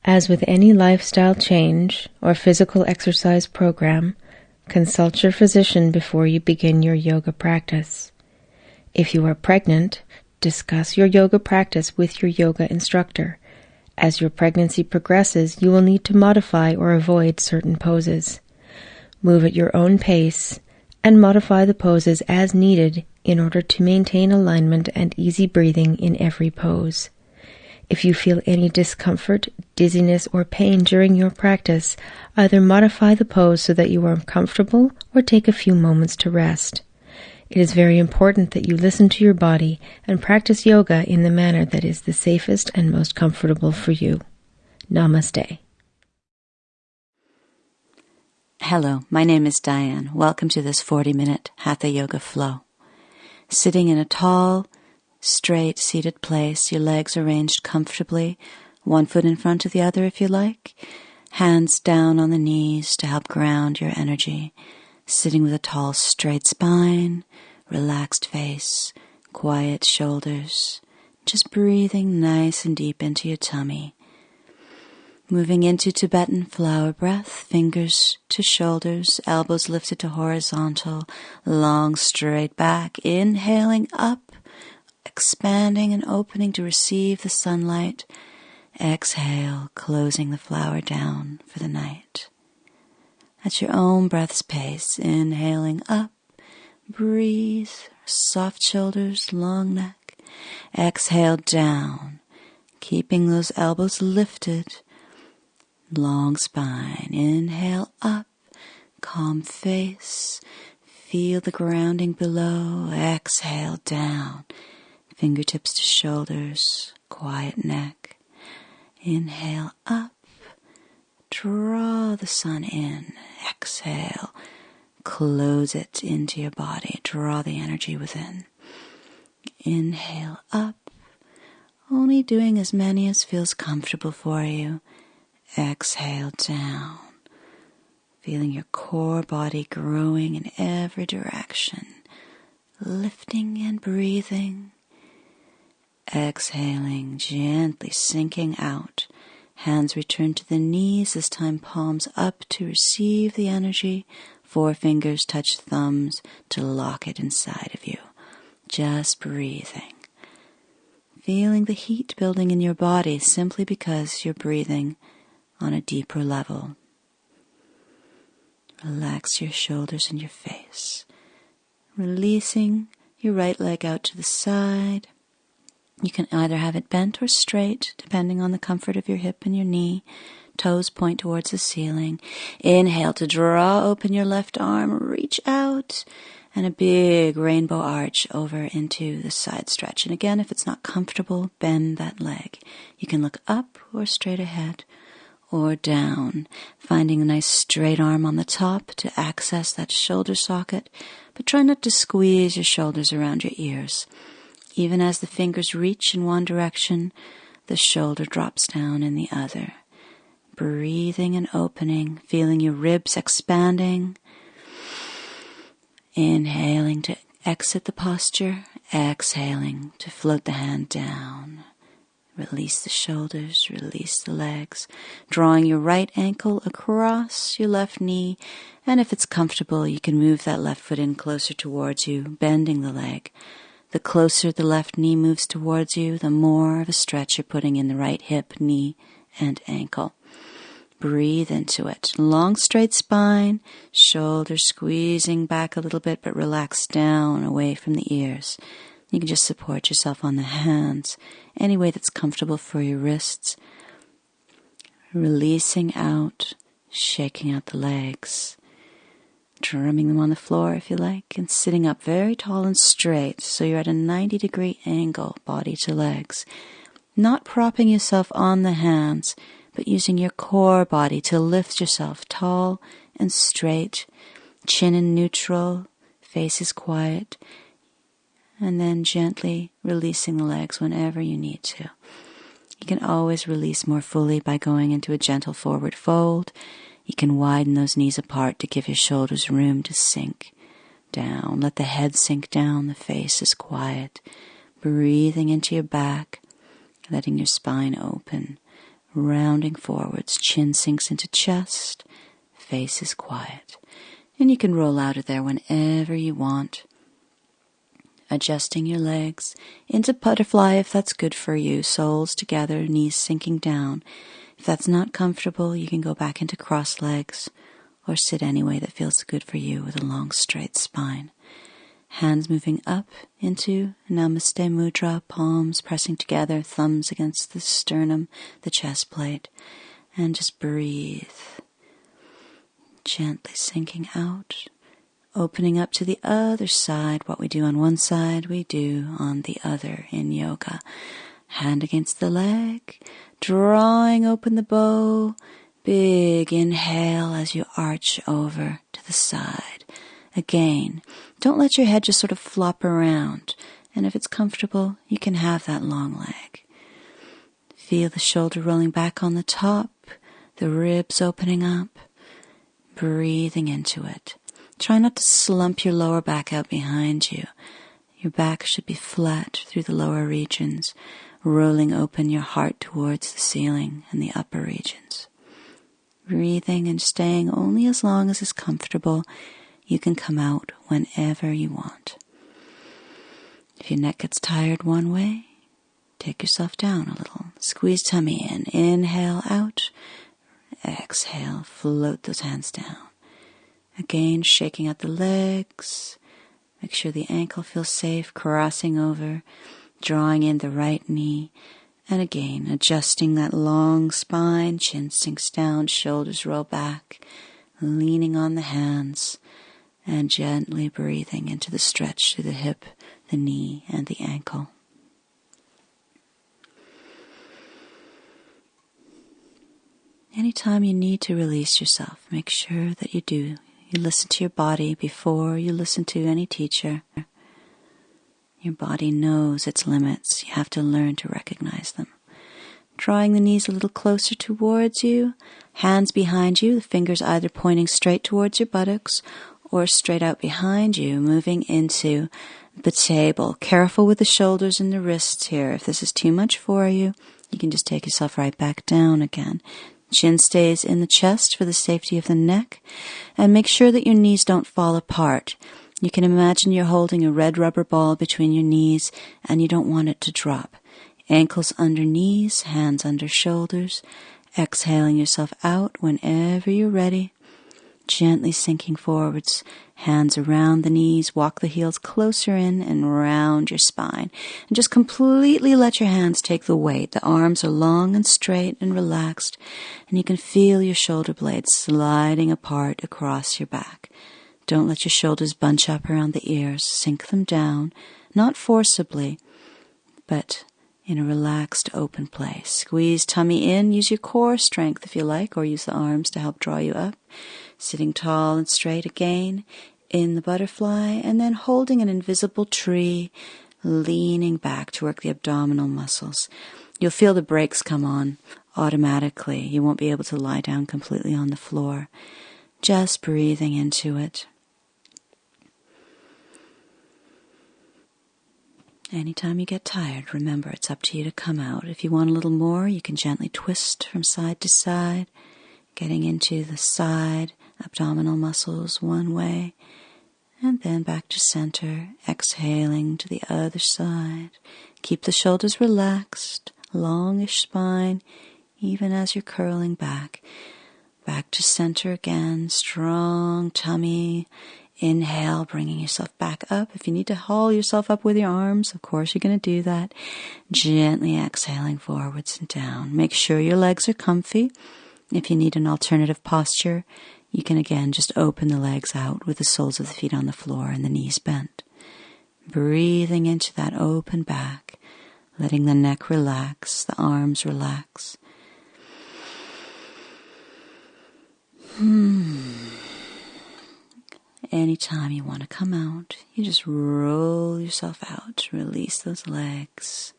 As with any lifestyle change or physical exercise program, consult your physician before you begin your yoga practice. If you are pregnant, discuss your yoga practice with your yoga instructor. As your pregnancy progresses, you will need to modify or avoid certain poses. Move at your own pace and modify the poses as needed in order to maintain alignment and easy breathing in every pose. If you feel any discomfort, dizziness, or pain during your practice, either modify the pose so that you are comfortable or take a few moments to rest. It is very important that you listen to your body and practice yoga in the manner that is the safest and most comfortable for you. Namaste. Hello, my name is Diane. Welcome to this 40-minute Hatha Yoga flow. Sitting in a tall, straight seated place, your legs arranged comfortably, one foot in front of the other if you like, hands down on the knees to help ground your energy, sitting with a tall straight spine, relaxed face, quiet shoulders, just breathing nice and deep into your tummy. Moving into Tibetan flower breath, fingers to shoulders, elbows lifted to horizontal, long straight back, inhaling up, expanding and opening to receive the sunlight. Exhale, closing the flower down for the night. At your own breath's pace, inhaling up, breathe, soft shoulders, long neck. Exhale down, keeping those elbows lifted. Long spine, inhale up, calm face, feel the grounding below, exhale down, fingertips to shoulders, quiet neck, inhale up, draw the sun in, exhale, close it into your body, draw the energy within, inhale up, only doing as many as feels comfortable for you. Exhale down, feeling your core body growing in every direction, lifting and breathing. Exhaling, gently sinking out. Hands return to the knees, this time palms up to receive the energy. Forefingers touch thumbs to lock it inside of you. Just breathing. Feeling the heat building in your body simply because you're breathing on a deeper level. Relax your shoulders and your face. Releasing your right leg out to the side. You can either have it bent or straight, depending on the comfort of your hip and your knee. Toes point towards the ceiling. Inhale to draw open your left arm, reach out, and a big rainbow arch over into the side stretch. And again, if it's not comfortable, bend that leg. You can look up or straight ahead, or down, finding a nice straight arm on the top to access that shoulder socket, but try not to squeeze your shoulders around your ears. Even as the fingers reach in one direction, the shoulder drops down in the other. Breathing and opening, feeling your ribs expanding. Inhaling to exit the posture, exhaling to float the hand down. Release the shoulders, release the legs, drawing your right ankle across your left knee, and if it's comfortable, you can move that left foot in closer towards you, bending the leg. The closer the left knee moves towards you, the more of a stretch you're putting in the right hip, knee, and ankle. Breathe into it. Long straight spine, shoulders squeezing back a little bit, but relax down away from the ears. You can just support yourself on the hands, any way that's comfortable for your wrists. Releasing out, shaking out the legs, drumming them on the floor if you like, and sitting up very tall and straight so you're at a 90-degree angle, body to legs. Not propping yourself on the hands, but using your core body to lift yourself tall and straight, chin in neutral, face is quiet, and then gently releasing the legs whenever you need to. You can always release more fully by going into a gentle forward fold. You can widen those knees apart to give your shoulders room to sink down. Let the head sink down, the face is quiet. Breathing into your back, letting your spine open. rounding forwards, chin sinks into chest, face is quiet. And you can roll out of there whenever you want. Adjusting your legs into butterfly if that's good for you, soles together, knees sinking down. If that's not comfortable, you can go back into cross legs or sit any way that feels good for you with a long straight spine. Hands moving up into Namaste Mudra, palms pressing together, thumbs against the sternum, the chest plate, and just breathe. Gently sinking out, opening up to the other side. What we do on one side, we do on the other in yoga. Hand against the leg, drawing open the bow. Big inhale as you arch over to the side. Again, don't let your head just sort of flop around. And if it's comfortable, you can have that long leg. Feel the shoulder rolling back on the top, the ribs opening up, breathing into it. Try not to slump your lower back out behind you. Your back should be flat through the lower regions, rolling open your heart towards the ceiling and the upper regions. Breathing and staying only as long as is comfortable. You can come out whenever you want. If your neck gets tired one way, take yourself down a little. Squeeze tummy in. Inhale out. Exhale. Float those hands down. Again, shaking out the legs. Make sure the ankle feels safe, crossing over, drawing in the right knee. And again, adjusting that long spine, chin sinks down, shoulders roll back, leaning on the hands, and gently breathing into the stretch through the hip, the knee, and the ankle. Anytime you need to release yourself, make sure that you do. You listen to your body before you listen to any teacher. Your body knows its limits. You have to learn to recognize them. Drawing the knees a little closer towards you, hands behind you, the fingers either pointing straight towards your buttocks or straight out behind you, moving into the table. Careful with the shoulders and the wrists here. If this is too much for you, you can just take yourself right back down again. Chin stays in the chest for the safety of the neck, and make sure that your knees don't fall apart. You can imagine you're holding a red rubber ball between your knees, and you don't want it to drop. Ankles under knees, hands under shoulders, exhaling yourself out whenever you're ready. Gently sinking forwards, hands around the knees, walk the heels closer in and round your spine. And just completely let your hands take the weight. The arms are long and straight and relaxed, and you can feel your shoulder blades sliding apart across your back. Don't let your shoulders bunch up around the ears. Sink them down, not forcibly, but in a relaxed, open place. Squeeze tummy in. Use your core strength if you like, or use the arms to help draw you up. Sitting tall and straight again in the butterfly, and then holding an invisible tree, leaning back to work the abdominal muscles. You'll feel the brakes come on automatically. You won't be able to lie down completely on the floor. Just breathing into it. Anytime you get tired, remember it's up to you to come out. If you want a little more, you can gently twist from side to side, getting into the side abdominal muscles one way, and then back to center, exhaling to the other side. Keep the shoulders relaxed, longish spine, even as you're curling back. Back to center again, strong tummy. Inhale, bringing yourself back up. If you need to haul yourself up with your arms, of course you're going to do that. Gently exhaling forwards and down. Make sure your legs are comfy. If you need an alternative posture, you can again just open the legs out with the soles of the feet on the floor and the knees bent. Breathing into that open back, letting the neck relax, the arms relax. Anytime you want to come out, you just roll yourself out, release those legs,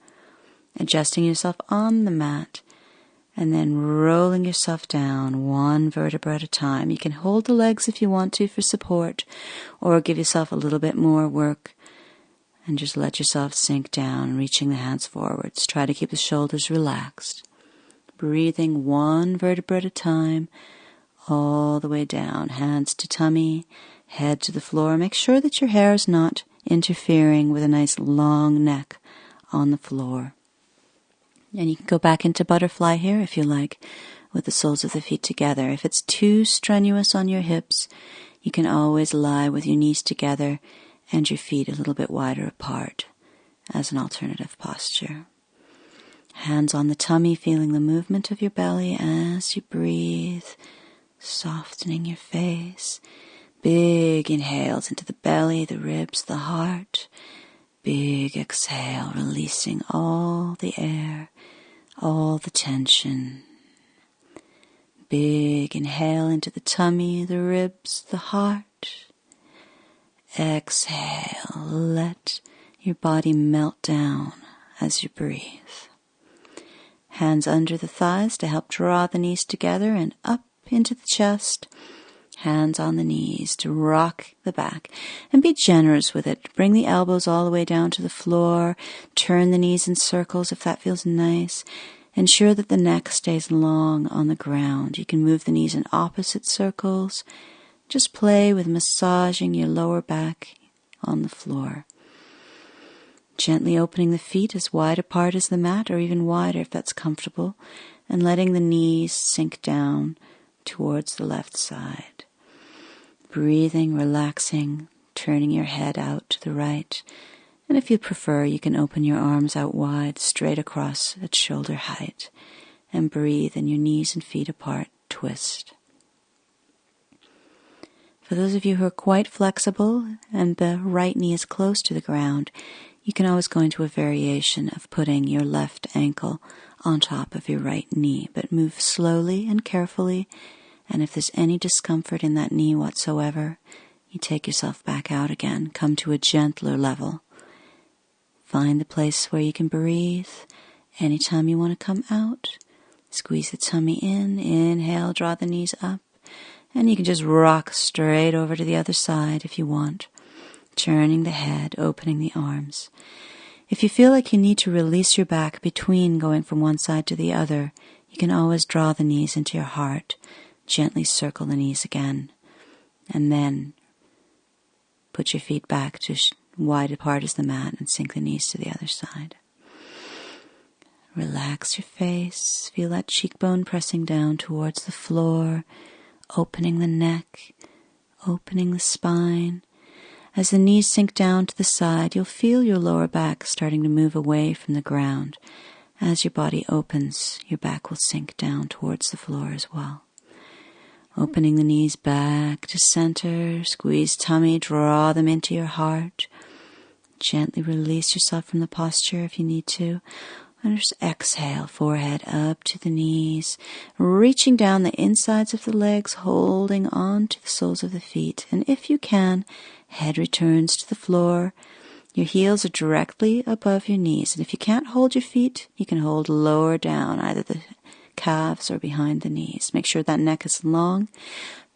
adjusting yourself on the mat, and then rolling yourself down one vertebra at a time. You can hold the legs if you want to for support, or give yourself a little bit more work, and just let yourself sink down, reaching the hands forwards. Try to keep the shoulders relaxed. breathing one vertebra at a time, all the way down. Hands to tummy, head to the floor. Make sure that your hair is not interfering with a nice long neck on the floor. And you can go back into butterfly here if you like, with the soles of the feet together. If it's too strenuous on your hips, you can always lie with your knees together and your feet a little bit wider apart as an alternative posture. Hands on the tummy, feeling the movement of your belly as you breathe, softening your face. Big inhales into the belly, the ribs, the heart. Big exhale, releasing all the air, all the tension. Big inhale into the tummy, the ribs, the heart. Exhale, let your body melt down as you breathe. Hands under the thighs to help draw the knees together and up into the chest. Hands on the knees to rock the back and be generous with it. Bring the elbows all the way down to the floor. Turn the knees in circles if that feels nice. Ensure that the neck stays long on the ground. You can move the knees in opposite circles. Just play with massaging your lower back on the floor. Gently opening the feet as wide apart as the mat, or even wider if that's comfortable, and letting the knees sink down towards the left side. Breathing, relaxing, turning your head out to the right. And if you prefer, you can open your arms out wide, straight across at shoulder height, and breathe in your knees and feet apart, twist. For those of you who are quite flexible and the right knee is close to the ground, you can always go into a variation of putting your left ankle on top of your right knee, but move slowly and carefully, and if there's any discomfort in that knee whatsoever, you take yourself back out again, come to a gentler level. Find the place where you can breathe. Anytime you want to come out, squeeze the tummy in, inhale, draw the knees up, and you can just rock straight over to the other side if you want, turning the head, opening the arms. If you feel like you need to release your back between going from one side to the other, you can always draw the knees into your heart, gently circle the knees again, and then put your feet back to wide apart as the mat and sink the knees to the other side. Relax your face, feel that cheekbone pressing down towards the floor, opening the neck, opening the spine. As the knees sink down to the side, you'll feel your lower back starting to move away from the ground. As your body opens, your back will sink down towards the floor as well. Opening the knees back to center, squeeze tummy, draw them into your heart. Gently release yourself from the posture if you need to. And just exhale, forehead up to the knees, reaching down the insides of the legs, holding on to the soles of the feet. And if you can, head returns to the floor. Your heels are directly above your knees. And if you can't hold your feet, you can hold lower down, either the calves or behind the knees. Make sure that neck is long.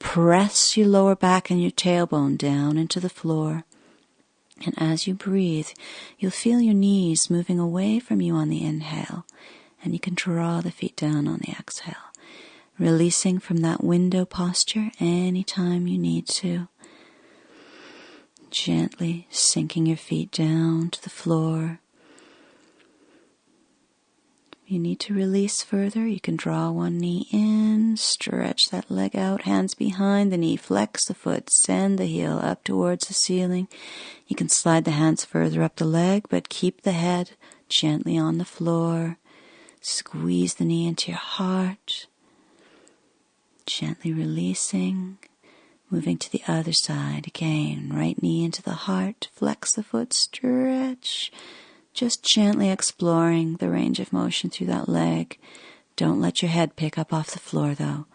Press your lower back and your tailbone down into the floor. And as you breathe, you'll feel your knees moving away from you on the inhale, and you can draw the feet down on the exhale, releasing from that window posture anytime you need to. Gently sinking your feet down to the floor. If you need to release further, you can draw one knee in, stretch that leg out, hands behind the knee, flex the foot, send the heel up towards the ceiling. You can slide the hands further up the leg, but keep the head gently on the floor. Squeeze the knee into your heart. Gently releasing, moving to the other side again. Right knee into the heart, flex the foot, stretch. Just gently exploring the range of motion through that leg. Don't let your head pick up off the floor though.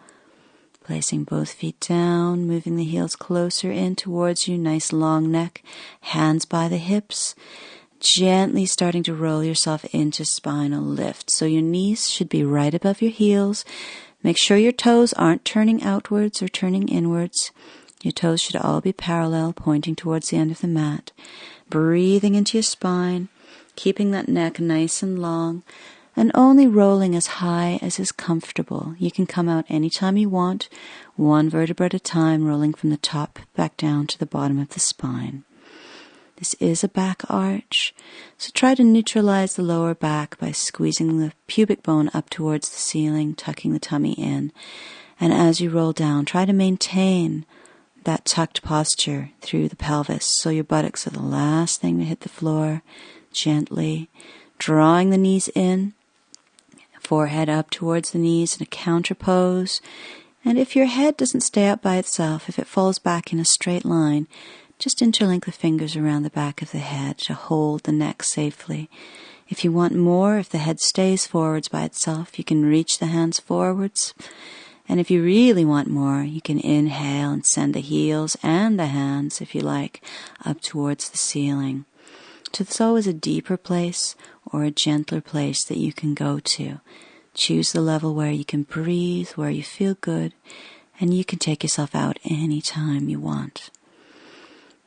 Placing both feet down, moving the heels closer in towards you, nice long neck, hands by the hips. Gently starting to roll yourself into spinal lift. So your knees should be right above your heels. Make sure your toes aren't turning outwards or turning inwards. Your toes should all be parallel, pointing towards the end of the mat. Breathing into your spine. Keeping that neck nice and long. and only rolling as high as is comfortable. You can come out anytime you want, one vertebra at a time, rolling from the top back down to the bottom of the spine. This is a back arch, so try to neutralize the lower back by squeezing the pubic bone up towards the ceiling, tucking the tummy in. And as you roll down, try to maintain that tucked posture through the pelvis, so your buttocks are the last thing to hit the floor, gently drawing the knees in, forehead up towards the knees in a counter pose. And if your head doesn't stay up by itself, if it falls back in a straight line, just interlink the fingers around the back of the head to hold the neck safely. If you want more, if the head stays forwards by itself, you can reach the hands forwards. And if you really want more, you can inhale and send the heels and the hands, if you like, up towards the ceiling. So there's always a deeper place or a gentler place that you can go to. Choose the level where you can breathe, where you feel good, and you can take yourself out anytime you want.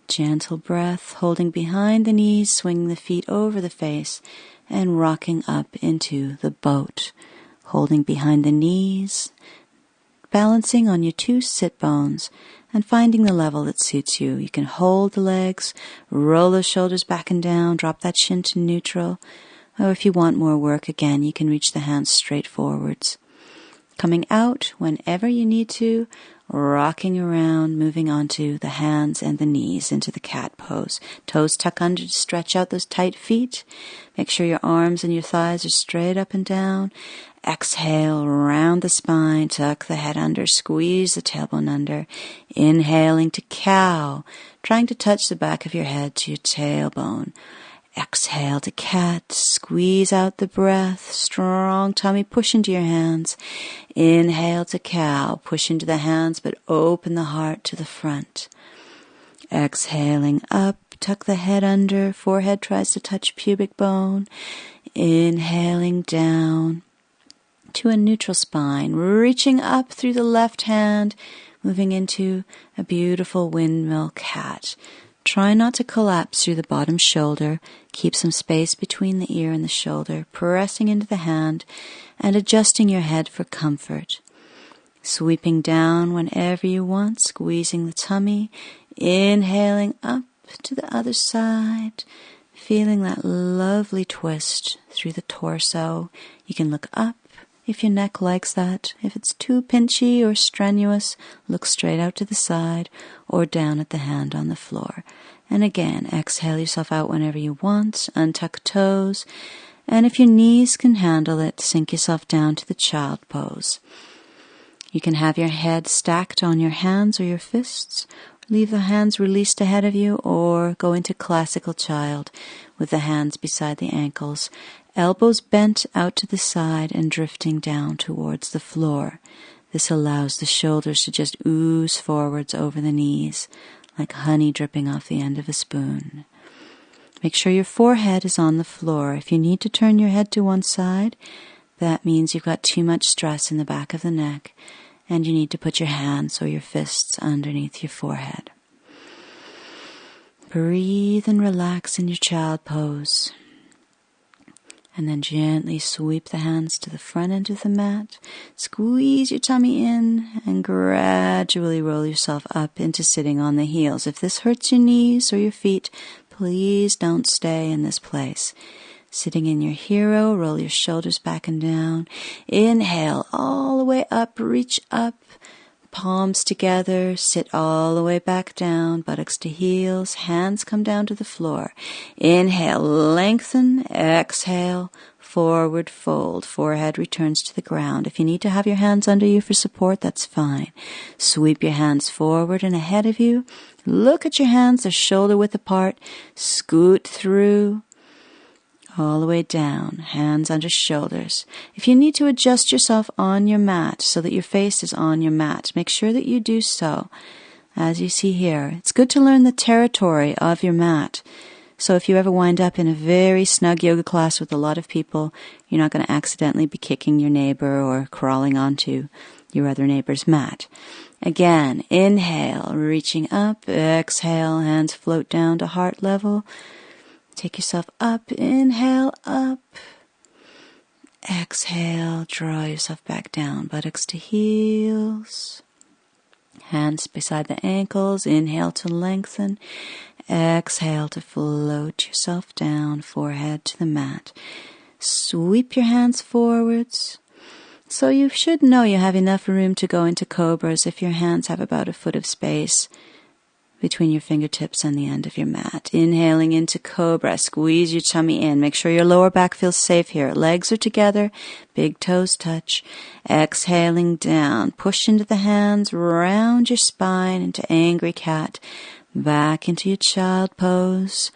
Gentle breath, holding behind the knees, swinging the feet over the face, and rocking up into the boat. Holding behind the knees, balancing on your two sit bones, and finding the level that suits you. You can hold the legs, roll those shoulders back and down, drop that chin to neutral. Or if you want more work, again, you can reach the hands straight forwards. Coming out whenever you need to, rocking around, moving onto the hands and the knees into the cat pose. Toes tuck under to stretch out those tight feet. Make sure your arms and your thighs are straight up and down. Exhale, round the spine, tuck the head under, squeeze the tailbone under. Inhaling to cow, trying to touch the back of your head to your tailbone. Exhale to cat, squeeze out the breath, strong tummy, push into your hands. Inhale to cow, push into the hands, but open the heart to the front. Exhaling up, tuck the head under, forehead tries to touch pubic bone. Inhaling down to a neutral spine, reaching up through the left hand, moving into a beautiful windmill cat. Try not to collapse through the bottom shoulder. Keep some space between the ear and the shoulder, pressing into the hand and adjusting your head for comfort. Sweeping down whenever you want, squeezing the tummy, inhaling up to the other side, feeling that lovely twist through the torso. You can look up if your neck likes that. If it's too pinchy or strenuous, look straight out to the side or down at the hand on the floor. And again, exhale yourself out whenever you want, untuck toes, and if your knees can handle it, sink yourself down to the child pose. You can have your head stacked on your hands or your fists, leave the hands released ahead of you, or go into classical child with the hands beside the ankles, elbows bent out to the side and drifting down towards the floor. This allows the shoulders to just ooze forwards over the knees, like honey dripping off the end of a spoon. Make sure your forehead is on the floor. If you need to turn your head to one side, that means you've got too much stress in the back of the neck, and you need to put your hands or your fists underneath your forehead. Breathe and relax in your child pose. And then gently sweep the hands to the front end of the mat. Squeeze your tummy in and gradually roll yourself up into sitting on the heels. If this hurts your knees or your feet, please don't stay in this place. Sitting in your hero, roll your shoulders back and down. Inhale all the way up, reach up. Palms together, sit all the way back down, buttocks to heels, hands come down to the floor. Inhale, lengthen, exhale, forward fold, forehead returns to the ground. If you need to have your hands under you for support, that's fine. Sweep your hands forward and ahead of you. Look at your hands, they're shoulder width apart. Scoot through. All the way down, hands under shoulders. If you need to adjust yourself on your mat so that your face is on your mat, make sure that you do so. As you see here, it's good to learn the territory of your mat. So if you ever wind up in a very snug yoga class with a lot of people, you're not going to accidentally be kicking your neighbor or crawling onto your other neighbor's mat. Again, inhale, reaching up, exhale, hands float down to heart level. Take yourself up, inhale, up. Exhale, draw yourself back down, buttocks to heels. Hands beside the ankles. Inhale to lengthen. Exhale to float yourself down, forehead to the mat. Sweep your hands forwards. So you should know you have enough room to go into cobras if your hands have about a foot of space between your fingertips and the end of your mat. Inhaling into cobra, squeeze your tummy in. Make sure your lower back feels safe here. Legs are together, big toes touch. Exhaling down, push into the hands, round your spine into angry cat. Back into your child pose.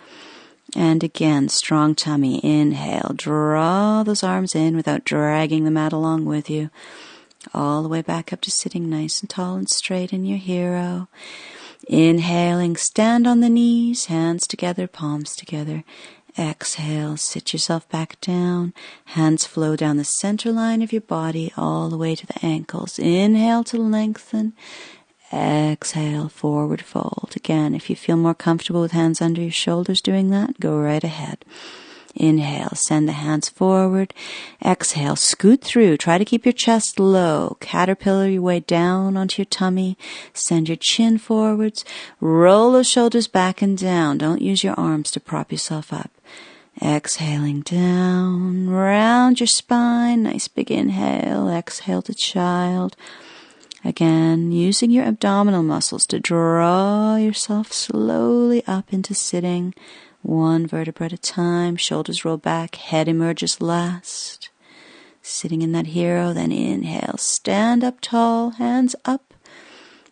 And again, strong tummy. Inhale, draw those arms in without dragging the mat along with you. All the way back up to sitting nice and tall and straight in your hero. Inhaling, stand on the knees, hands together, palms together. Exhale, sit yourself back down. Hands flow down the center line of your body all the way to the ankles. Inhale to lengthen. Exhale, forward fold. Again, if you feel more comfortable with hands under your shoulders doing that, go right ahead. Inhale, send the hands forward. Exhale, scoot through. Try to keep your chest low. Caterpillar your way down onto your tummy. Send your chin forwards. Roll those shoulders back and down. Don't use your arms to prop yourself up. Exhaling down. Round your spine. Nice big inhale. Exhale to child. Again, using your abdominal muscles to draw yourself slowly up into sitting. One vertebra at a time, shoulders roll back, head emerges last. Sitting in that hero, then inhale, stand up tall, hands up,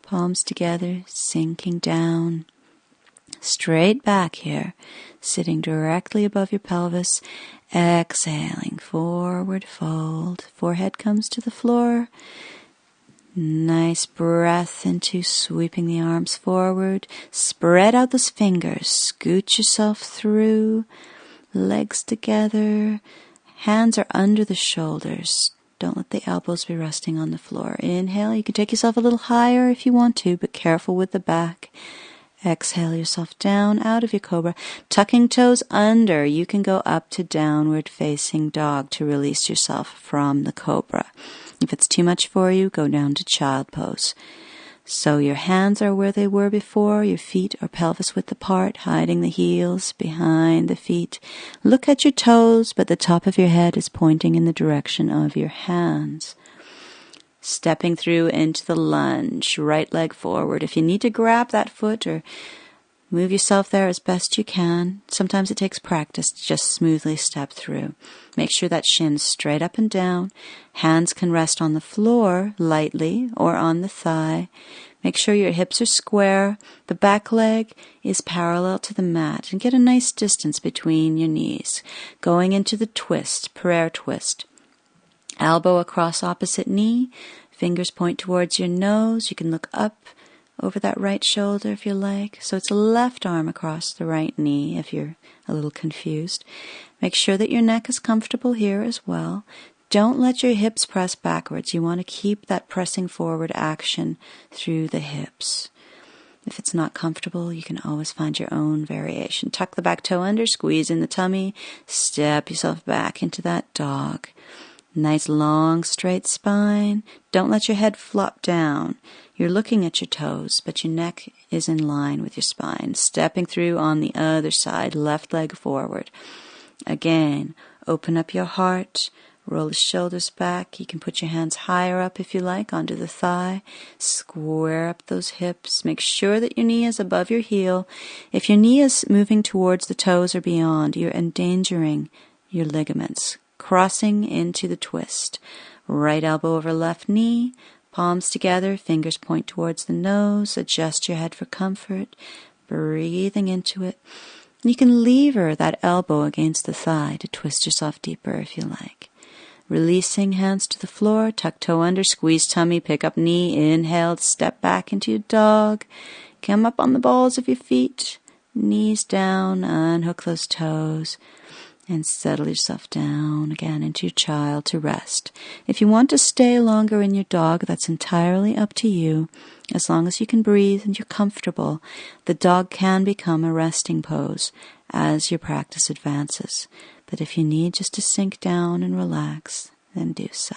palms together, sinking down. Straight back here, sitting directly above your pelvis. Exhaling, forward fold, forehead comes to the floor. Nice breath into sweeping the arms forward. Spread out those fingers. Scoot yourself through. Legs together. Hands are under the shoulders. Don't let the elbows be resting on the floor. Inhale. You can take yourself a little higher if you want to, but careful with the back. Exhale yourself down out of your cobra. Tucking toes under. You can go up to downward facing dog to release yourself from the cobra. If it's too much for you, go down to child pose. So your hands are where they were before, your feet are pelvis width apart, hiding the heels behind the feet. Look at your toes, but the top of your head is pointing in the direction of your hands. Stepping through into the lunge, right leg forward. If you need to grab that foot or move yourself there as best you can. Sometimes it takes practice to just smoothly step through. Make sure that shin's straight up and down. Hands can rest on the floor lightly or on the thigh. Make sure your hips are square. The back leg is parallel to the mat. And get a nice distance between your knees. Going into the twist, prayer twist. Elbow across opposite knee. Fingers point towards your nose. You can look up over that right shoulder if you like. So it's a left arm across the right knee if you're a little confused. Make sure that your neck is comfortable here as well. Don't let your hips press backwards. You want to keep that pressing forward action through the hips. If it's not comfortable, you can always find your own variation. Tuck the back toe under, squeeze in the tummy, step yourself back into that dog. Nice long straight spine. Don't let your head flop down. You're looking at your toes, but your neck is in line with your spine. Stepping through on the other side, left leg forward. Again, open up your heart. Roll the shoulders back. You can put your hands higher up if you like, onto the thigh. Square up those hips. Make sure that your knee is above your heel. If your knee is moving towards the toes or beyond, you're endangering your ligaments. Crossing into the twist. Right elbow over left knee. Palms together, fingers point towards the nose. Adjust your head for comfort. Breathing into it. You can lever that elbow against the thigh to twist yourself deeper if you like. Releasing hands to the floor, tuck toe under, squeeze tummy, pick up knee, inhale, step back into your dog. Come up on the balls of your feet, knees down, unhook those toes. And settle yourself down again into your child to rest. If you want to stay longer in your dog, that's entirely up to you. As long as you can breathe and you're comfortable, the dog can become a resting pose as your practice advances. But if you need just to sink down and relax, then do so.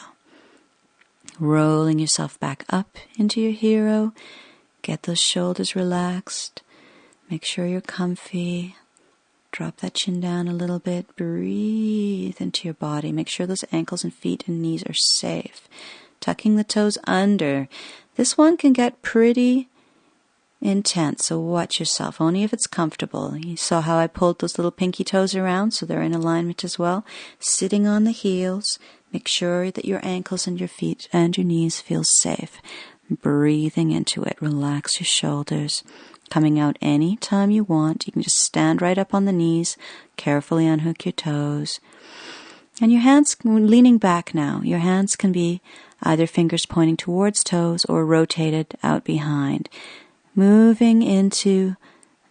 Rolling yourself back up into your hero. Get those shoulders relaxed. Make sure you're comfy. Drop that chin down a little bit. Breathe into your body. Make sure those ankles and feet and knees are safe. Tucking the toes under. This one can get pretty intense, so watch yourself, only if it's comfortable. You saw how I pulled those little pinky toes around, so they're in alignment as well. Sitting on the heels, make sure that your ankles and your feet and your knees feel safe. Breathing into it, relax your shoulders. Coming out any time you want. You can just stand right up on the knees, carefully unhook your toes. And your hands, leaning back now, your hands can be either fingers pointing towards toes or rotated out behind. Moving into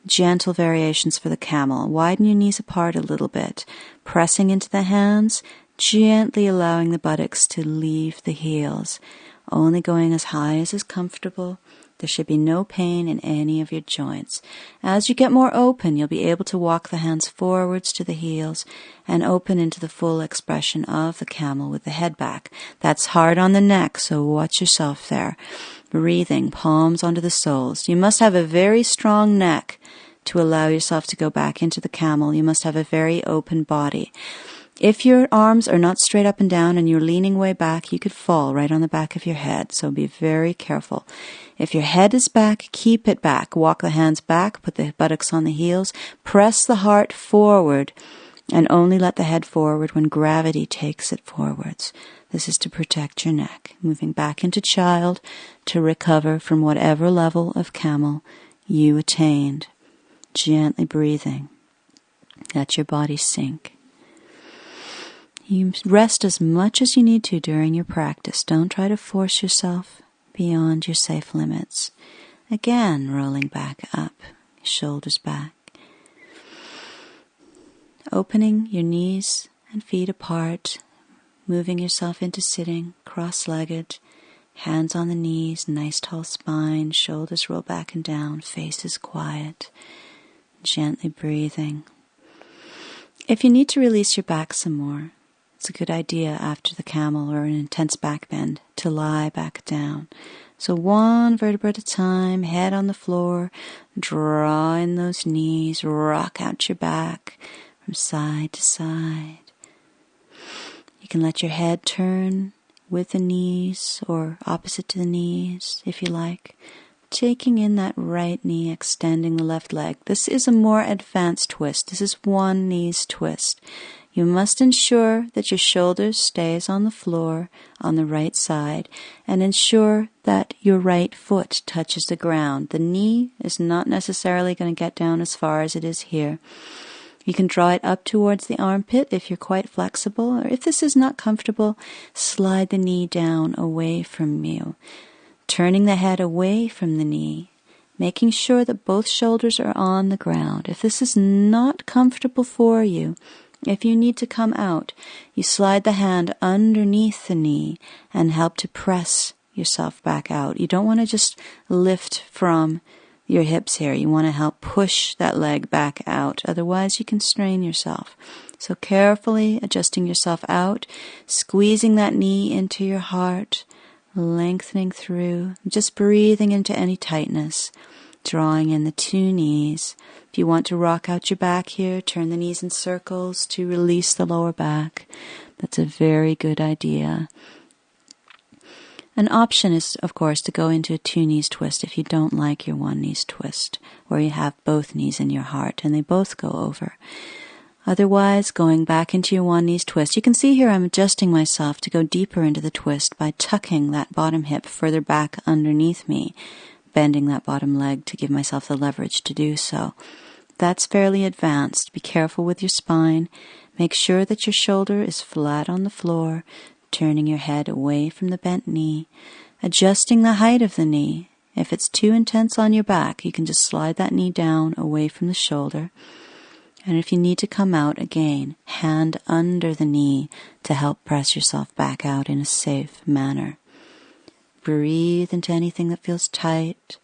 gentle variations for the camel. Widen your knees apart a little bit. Pressing into the hands, gently allowing the buttocks to leave the heels. Only going as high as is comfortable. There should be no pain in any of your joints. As you get more open, you'll be able to walk the hands forwards to the heels and open into the full expression of the camel with the head back. That's hard on the neck, so watch yourself there. Breathing, palms onto the soles. You must have a very strong neck to allow yourself to go back into the camel. You must have a very open body. If your arms are not straight up and down and you're leaning way back, you could fall right on the back of your head, so be very careful. If your head is back, keep it back. Walk the hands back, put the buttocks on the heels, press the heart forward, and only let the head forward when gravity takes it forwards. This is to protect your neck. Moving back into child to recover from whatever level of camel you attained. Gently breathing. Let your body sink. You rest as much as you need to during your practice. Don't try to force yourself beyond your safe limits. Again, rolling back up, shoulders back. Opening your knees and feet apart, moving yourself into sitting, cross-legged, hands on the knees, nice tall spine, shoulders roll back and down, face is quiet, gently breathing. If you need to release your back some more, it's a good idea after the camel or an intense back bend to lie back down. So one vertebra at a time, head on the floor, draw in those knees, rock out your back from side to side. You can let your head turn with the knees or opposite to the knees if you like. Taking in that right knee, extending the left leg. This is a more advanced twist. This is one knee's twist. You must ensure that your shoulders stays on the floor on the right side and ensure that your right foot touches the ground. The knee is not necessarily going to get down as far as it is here. You can draw it up towards the armpit if you're quite flexible, or if this is not comfortable, slide the knee down away from you. Turning the head away from the knee, making sure that both shoulders are on the ground. If this is not comfortable for you, if you need to come out, you slide the hand underneath the knee and help to press yourself back out. You don't want to just lift from your hips here. You want to help push that leg back out. Otherwise, you can strain yourself. So carefully adjusting yourself out, squeezing that knee into your heart, lengthening through, just breathing into any tightness, drawing in the two knees. If you want to rock out your back here, turn the knees in circles to release the lower back. That's a very good idea. An option is, of course, to go into a two knees twist if you don't like your one knees twist, where you have both knees in your heart and they both go over. Otherwise, going back into your one knees twist, you can see here I'm adjusting myself to go deeper into the twist by tucking that bottom hip further back underneath me, bending that bottom leg to give myself the leverage to do so. That's fairly advanced. Be careful with your spine. Make sure that your shoulder is flat on the floor, turning your head away from the bent knee, adjusting the height of the knee. If it's too intense on your back, you can just slide that knee down away from the shoulder. And if you need to come out, again, hand under the knee to help press yourself back out in a safe manner. Breathe into anything that feels tight.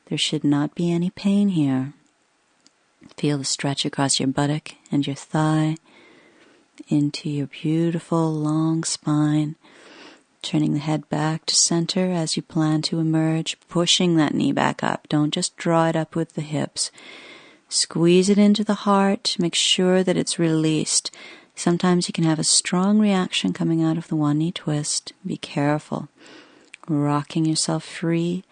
There should not be any pain here. Feel the stretch across your buttock and your thigh. into your beautiful long spine, turning the head back to center as you plan to emerge, pushing that knee back up. Don't just draw it up with the hips. Squeeze it into the heart. Make sure that it's released. Sometimes you can have a strong reaction coming out of the one knee twist. Be careful. Rocking yourself free.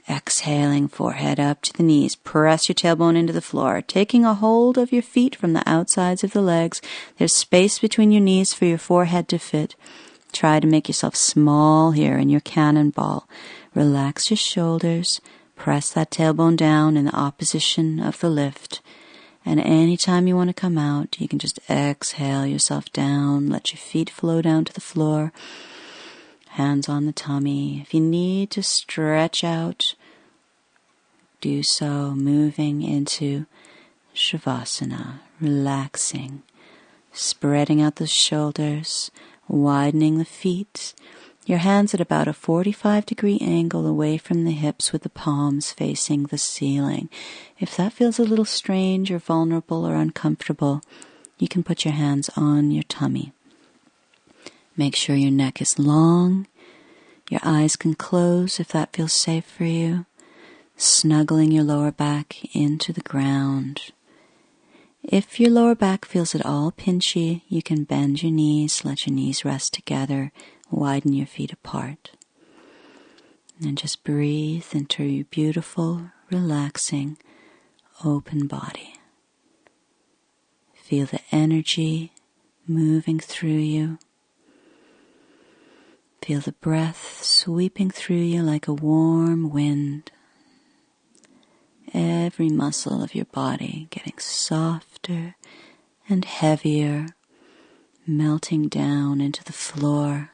Exhaling, forehead up to the knees. Press your tailbone into the floor. Taking a hold of your feet from the outsides of the legs. There's space between your knees for your forehead to fit. Try to make yourself small here in your cannonball. Relax your shoulders. Press that tailbone down in the opposition of the lift. And anytime you want to come out, you can just exhale yourself down. Let your feet flow down to the floor. Hands on the tummy. If you need to stretch out, do so, moving into Shavasana, relaxing, spreading out the shoulders, widening the feet. Your hands at about a 45-degree angle away from the hips with the palms facing the ceiling. If that feels a little strange or vulnerable or uncomfortable, you can put your hands on your tummy. Make sure your neck is long. Your eyes can close if that feels safe for you. Snuggling your lower back into the ground. If your lower back feels at all pinchy, you can bend your knees, let your knees rest together, widen your feet apart. And just breathe into your beautiful, relaxing, open body. Feel the energy moving through you. Feel the breath sweeping through you like a warm wind. Every muscle of your body getting softer and heavier, melting down into the floor.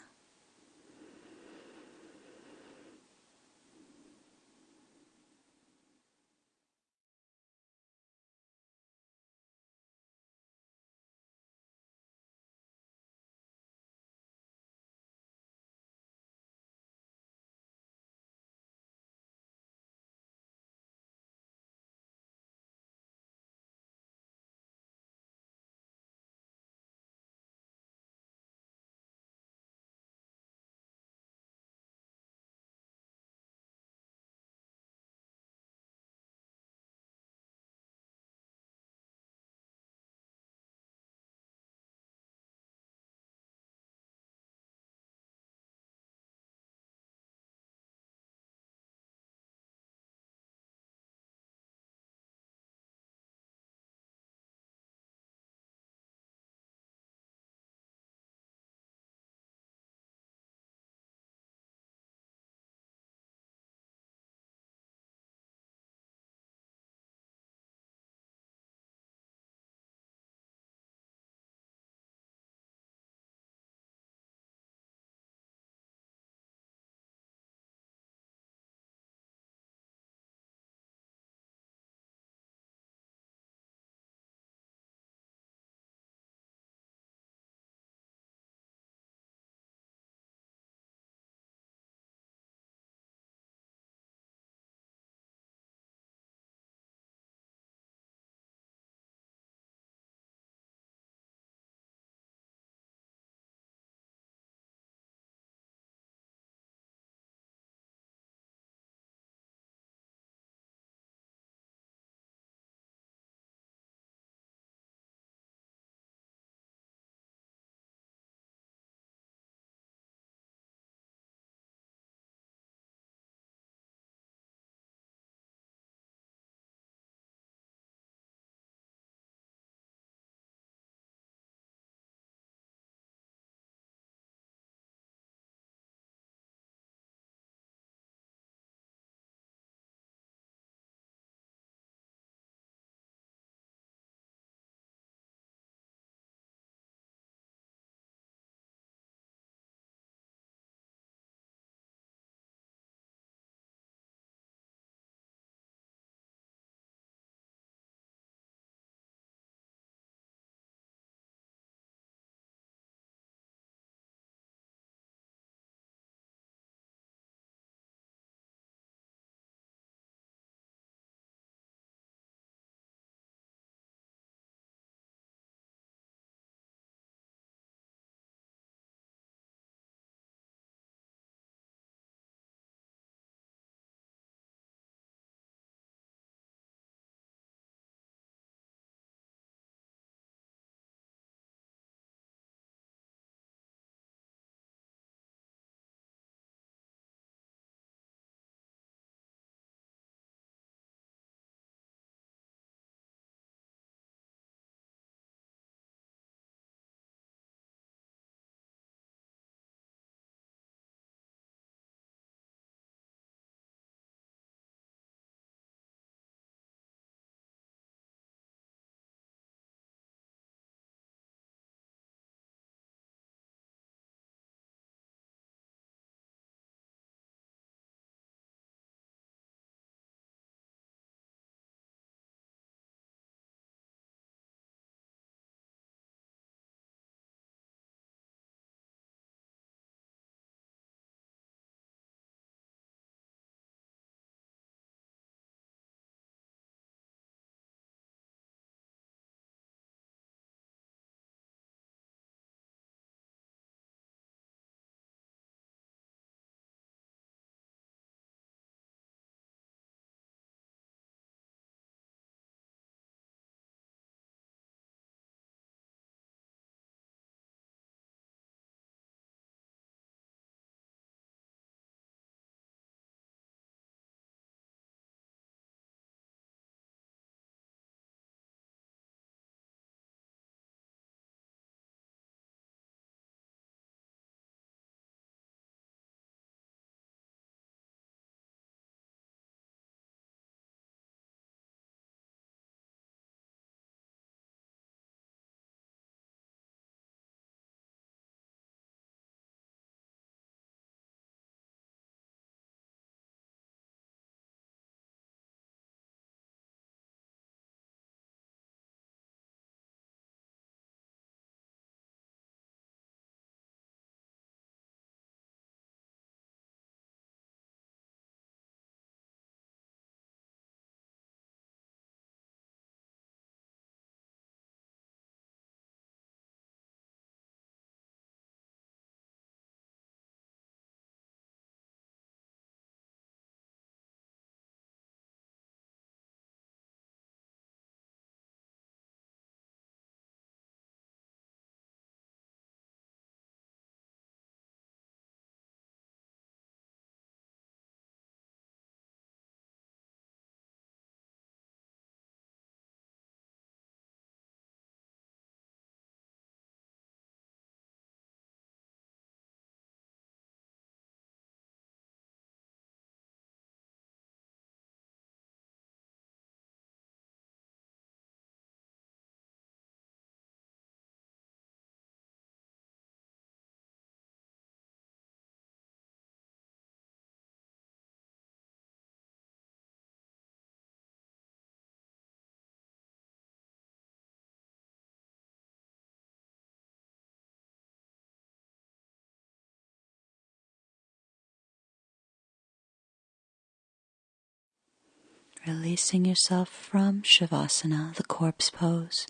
Releasing yourself from Shavasana, the corpse pose,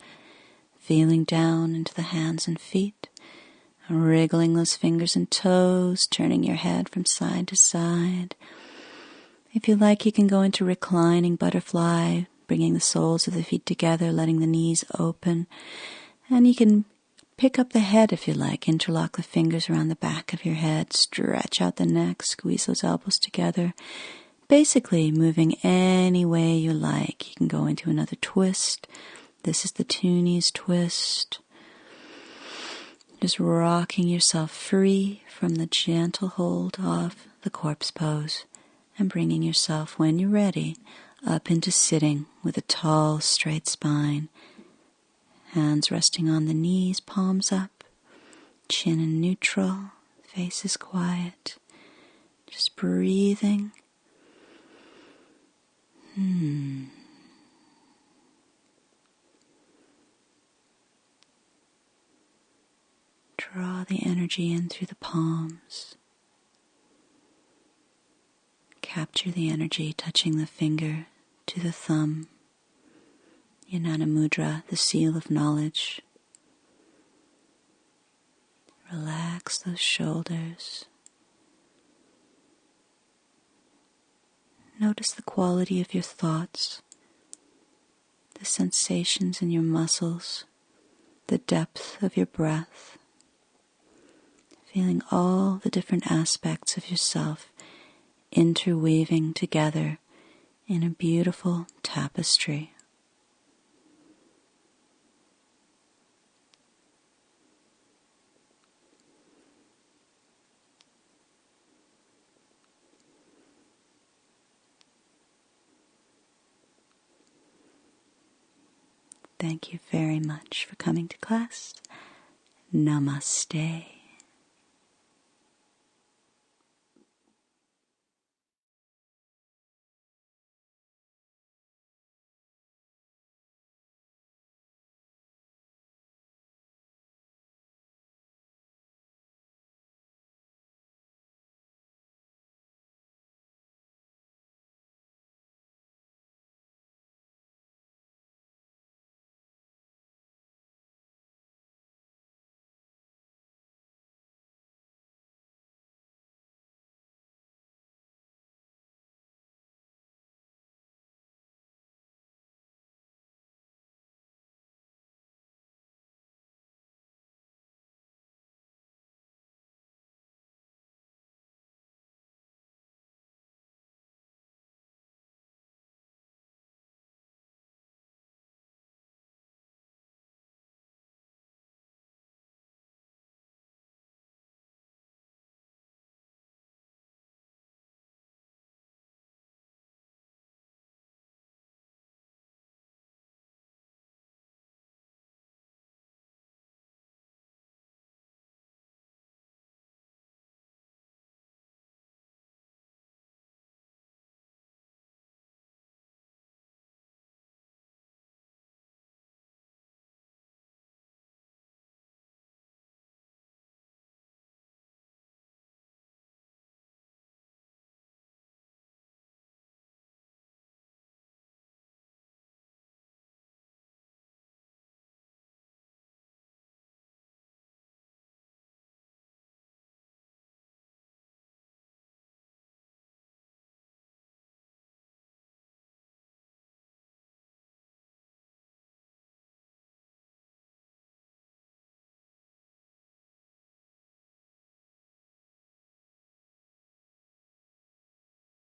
feeling down into the hands and feet, wriggling those fingers and toes, turning your head from side to side. If you like, you can go into reclining butterfly, bringing the soles of the feet together, letting the knees open. And you can pick up the head if you like, interlock the fingers around the back of your head, stretch out the neck, squeeze those elbows together. Basically, moving any way you like. You can go into another twist. This is the two knees twist. Just rocking yourself free from the gentle hold of the corpse pose and bringing yourself, when you're ready, up into sitting with a tall, straight spine. Hands resting on the knees, palms up, chin in neutral, face is quiet. Just breathing. Draw the energy in through the palms. Capture the energy touching the finger to the thumb. Jnana Mudra, the seal of knowledge. Relax those shoulders. Notice the quality of your thoughts, the sensations in your muscles, the depth of your breath, feeling all the different aspects of yourself interweaving together in a beautiful tapestry. Thank you very much for coming to class. Namaste.